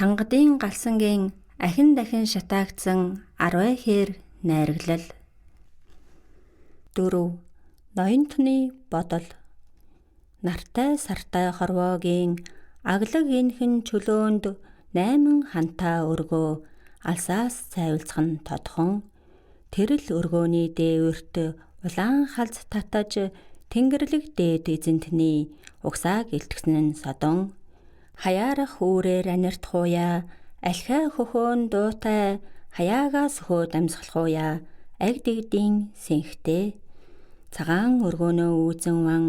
Хангадын галсангийн ахин дахин шатаагдсан 10 хээр найраглал. 4. Ноёнтны бодол. Нартай сартай хорвоогийн аглаг энхэн чөлөөнд 8 хантаа өргөө алсаас цайвалцах нь тодхон. Тэрл өргөөний дээвэрт улаан халз татаж тэнгэрлэг дээд эзэнтний угсааг илтгэсэн нь содон. Хаяарах үүрээр анирдах уяа, альхай хөхөөн дуутай хаяагаас хөө дамсгалах уяа, аг дэгдийн сэнхтэй. Цагаан өргөөнөө үүзэн ван,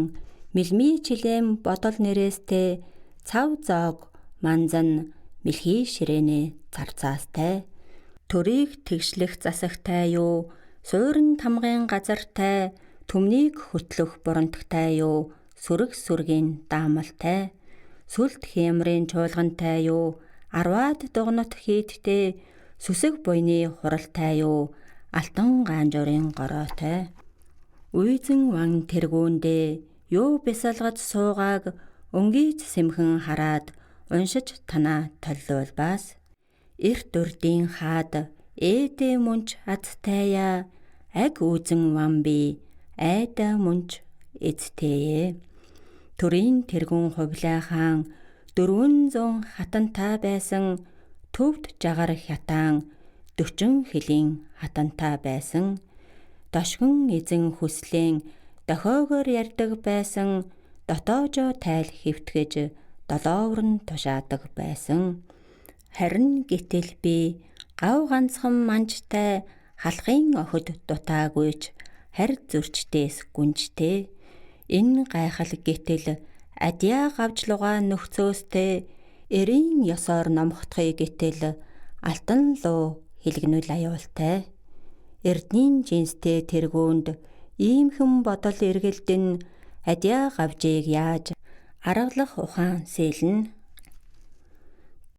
мэлмий чилэм бодол нэрээстэй, цав зоог манзан мэлхий ширээнэ царцаастай. Төрийг тэгшлэх засагтай юу, суурин тамгын газартай, түмнийг хөтлөх бурантагтай юу, сүрэг сүргийн даамалтай. Сүлд хямрын чуулгантай юу, арваад дугнот хийдтэй, сүсэг буйны хуралтай юу, алтан гаанжуурын гороотой. Үйзэн ван тэргүүндээ юу бясалгаж суугааг өнгийц сэмхэн хараад уншиж танаа толлуулбаас. Эрт урдийн хаад ээдэ мунч азтайя, аг үүзэн ван би айда мунч эзтэйе. Төрийн тэргүүн хувлай хаан 400 хатантай байсан, төвд жагар хятаан 40 хэлийн хатантай байсан. Дошгон эзэн хүслэн дохоогоор ярьдаг байсан, дотоожоо тайл хэвтгэж долоовор нь тушаадаг байсан. Харин гэтэл би гав ганцхан манжтай халахын охид дутаагүйч харь зөрчдөөс гүнжтэй. Энэ гайхал гэтэл адьяа гавжлугаа нөхцөөстэй, эрийн ёсоор номхотхой гэтэл алтан луу хэлгэнүүл аюултай. Эрднийн жинстэй тэргүүнд иймхэн бодол эргэлдэн адьяа гавжийг яаж аргалах ухаан сэлнэ.